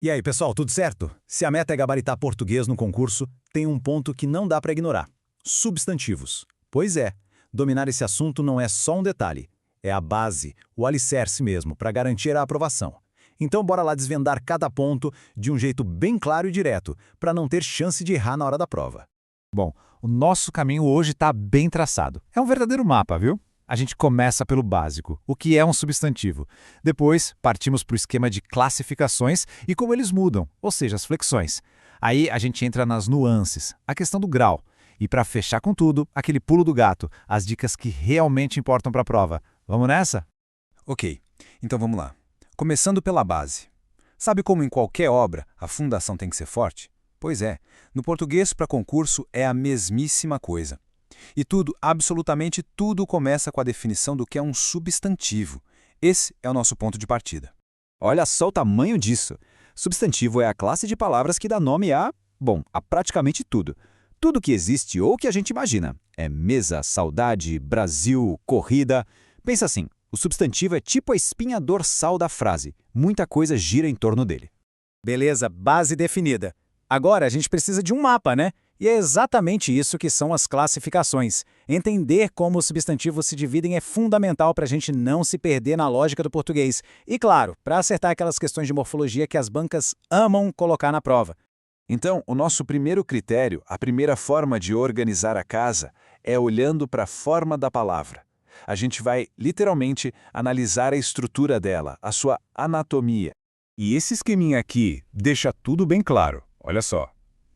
E aí, pessoal, tudo certo? Se a meta é gabaritar português no concurso, tem um ponto que não dá para ignorar: substantivos. Pois é, dominar esse assunto não é só um detalhe, é a base, o alicerce mesmo, para garantir a aprovação. Então bora lá desvendar cada ponto de um jeito bem claro e direto, para não ter chance de errar na hora da prova. Bom, o nosso caminho hoje está bem traçado. É um verdadeiro mapa, viu? A gente começa pelo básico, o que é um substantivo. Depois, partimos para o esquema de classificações e como eles mudam, ou seja, as flexões. Aí a gente entra nas nuances, a questão do grau. E para fechar com tudo, aquele pulo do gato, as dicas que realmente importam para a prova. Vamos nessa? Ok, então vamos lá. Começando pela base. Sabe como em qualquer obra a fundação tem que ser forte? Pois é, no português para concurso é a mesmíssima coisa. E tudo, absolutamente tudo, começa com a definição do que é um substantivo. Esse é o nosso ponto de partida. Olha só o tamanho disso. Substantivo é a classe de palavras que dá nome a praticamente tudo. Tudo que existe ou que a gente imagina. É mesa, saudade, Brasil, corrida. Pensa assim, o substantivo é tipo a espinha dorsal da frase. Muita coisa gira em torno dele. Beleza, base definida. Agora a gente precisa de um mapa, né? E é exatamente isso que são as classificações. Entender como os substantivos se dividem é fundamental para a gente não se perder na lógica do português. E claro, para acertar aquelas questões de morfologia que as bancas amam colocar na prova. Então, o nosso primeiro critério, a primeira forma de organizar a casa, é olhando para a forma da palavra. A gente vai, literalmente, analisar a estrutura dela, a sua anatomia. E esse esqueminha aqui deixa tudo bem claro. Olha só.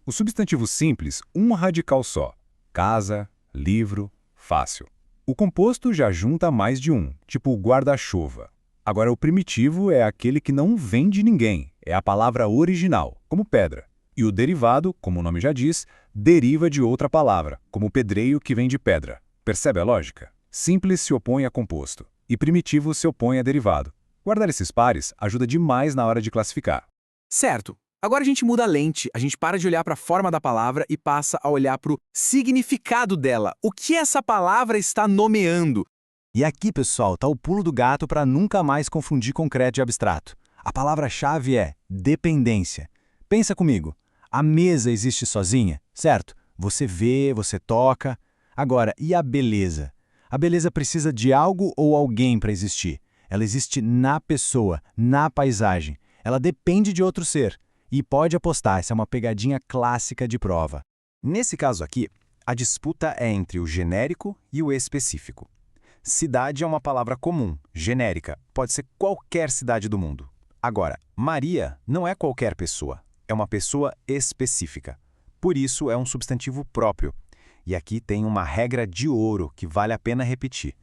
O substantivo simples, um radical só. Casa, livro, fácil. O composto já junta mais de um, tipo guarda-chuva. Agora o primitivo é aquele que não vem de ninguém, é a palavra original, como pedra. E o derivado, como o nome já diz, deriva de outra palavra, como pedreiro que vem de pedra. Percebe a lógica? Simples se opõe a composto, e primitivo se opõe a derivado. Guardar esses pares ajuda demais na hora de classificar. Certo. Agora a gente muda a lente, a gente para de olhar para a forma da palavra e passa a olhar para o significado dela. O que essa palavra está nomeando? E aqui, pessoal, está o pulo do gato para nunca mais confundir concreto e abstrato. A palavra-chave é dependência. Pensa comigo, a mesa existe sozinha, certo? Você vê, você toca. Agora, e a beleza? A beleza precisa de algo ou alguém para existir. Ela existe na pessoa, na paisagem. Ela depende de outro ser. E pode apostar, essa é uma pegadinha clássica de prova. Nesse caso aqui, a disputa é entre o genérico e o específico. Cidade é uma palavra comum, genérica, pode ser qualquer cidade do mundo. Agora, Maria não é qualquer pessoa, é uma pessoa específica. Por isso é um substantivo próprio. E aqui tem uma regra de ouro que vale a pena repetir.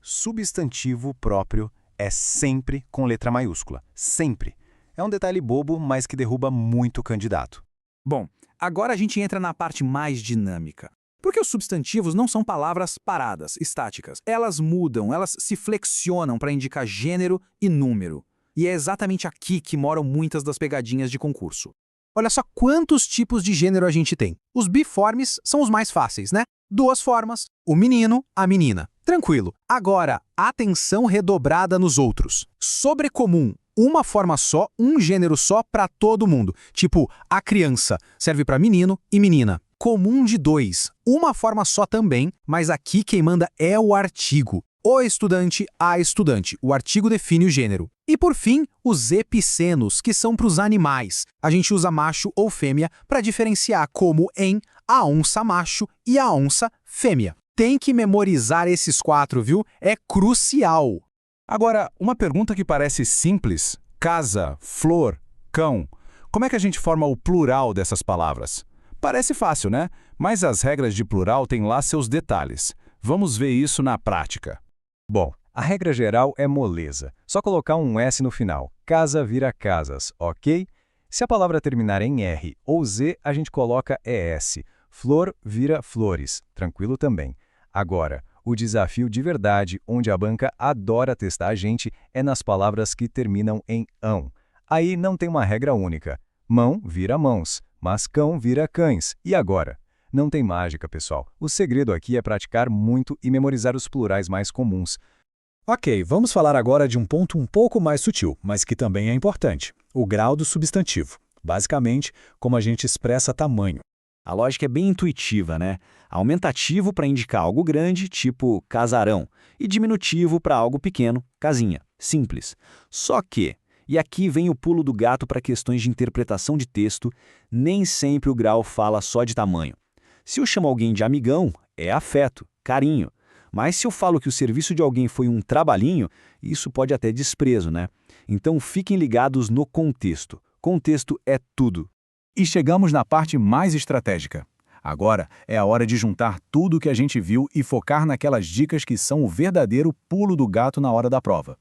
Substantivo próprio é sempre com letra maiúscula, sempre. É um detalhe bobo, mas que derruba muito candidato. Bom, agora a gente entra na parte mais dinâmica. Porque os substantivos não são palavras paradas, estáticas. Elas mudam, elas se flexionam para indicar gênero e número. E é exatamente aqui que moram muitas das pegadinhas de concurso. Olha só quantos tipos de gênero a gente tem. Os biformes são os mais fáceis, né? Duas formas, o menino, a menina. Tranquilo. Agora, atenção redobrada nos outros. Sobrecomum. Uma forma só, um gênero só para todo mundo. Tipo, a criança serve para menino e menina. Comum de dois. Uma forma só também, mas aqui quem manda é o artigo. O estudante, a estudante. O artigo define o gênero. E por fim, os epicenos, que são para os animais. A gente usa macho ou fêmea para diferenciar, como em a onça macho e a onça fêmea. Tem que memorizar esses quatro, viu? É crucial. Agora, uma pergunta que parece simples: casa, flor, cão. Como é que a gente forma o plural dessas palavras? Parece fácil, né? Mas as regras de plural têm lá seus detalhes. Vamos ver isso na prática. Bom, a regra geral é moleza. Só colocar um S no final. Casa vira casas, ok? Se a palavra terminar em R ou Z, a gente coloca ES. Flor vira flores. Tranquilo também. Agora, o desafio de verdade, onde a banca adora testar a gente, é nas palavras que terminam em ão. Aí não tem uma regra única. Mão vira mãos, mas cão vira cães. E agora? Não tem mágica, pessoal. O segredo aqui é praticar muito e memorizar os plurais mais comuns. Ok, vamos falar agora de um ponto um pouco mais sutil, mas que também é importante: o grau do substantivo. Basicamente, como a gente expressa tamanho. A lógica é bem intuitiva, né? Aumentativo para indicar algo grande, tipo casarão, e diminutivo para algo pequeno, casinha. Simples. Só que, e aqui vem o pulo do gato para questões de interpretação de texto, nem sempre o grau fala só de tamanho. Se eu chamo alguém de amigão, é afeto, carinho. Mas se eu falo que o serviço de alguém foi um trabalhinho, isso pode até desprezo, né? Então fiquem ligados no contexto. Contexto é tudo. E chegamos na parte mais estratégica. Agora é a hora de juntar tudo o que a gente viu e focar naquelas dicas que são o verdadeiro pulo do gato na hora da prova.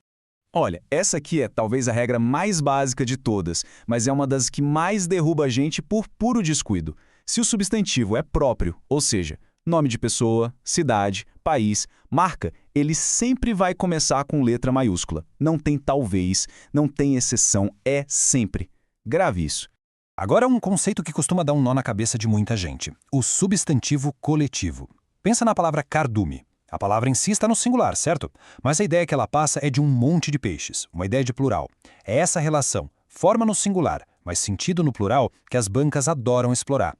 Olha, essa aqui é talvez a regra mais básica de todas, mas é uma das que mais derruba a gente por puro descuido. Se o substantivo é próprio, ou seja, nome de pessoa, cidade, país, marca, ele sempre vai começar com letra maiúscula. Não tem talvez, não tem exceção, é sempre. Grave isso. Agora um conceito que costuma dar um nó na cabeça de muita gente: o substantivo coletivo. Pensa na palavra cardume. A palavra em si está no singular, certo? Mas a ideia que ela passa é de um monte de peixes, uma ideia de plural. É essa relação, forma no singular, mas sentido no plural, que as bancas adoram explorar.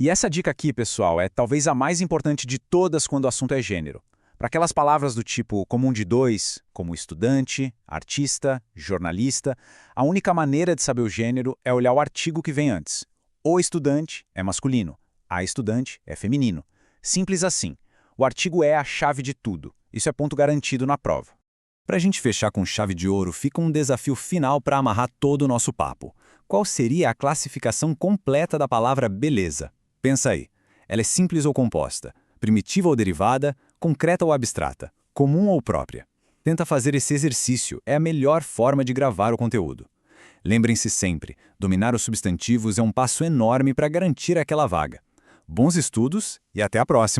E essa dica aqui, pessoal, é talvez a mais importante de todas quando o assunto é gênero. Para aquelas palavras do tipo comum de dois, como estudante, artista, jornalista, a única maneira de saber o gênero é olhar o artigo que vem antes. O estudante é masculino, a estudante é feminino. Simples assim. O artigo é a chave de tudo. Isso é ponto garantido na prova. Para a gente fechar com chave de ouro, fica um desafio final para amarrar todo o nosso papo. Qual seria a classificação completa da palavra beleza? Pensa aí. Ela é simples ou composta? Primitiva ou derivada? Concreta ou abstrata? Comum ou própria? Tenta fazer esse exercício, é a melhor forma de gravar o conteúdo. Lembrem-se sempre, dominar os substantivos é um passo enorme para garantir aquela vaga. Bons estudos e até a próxima!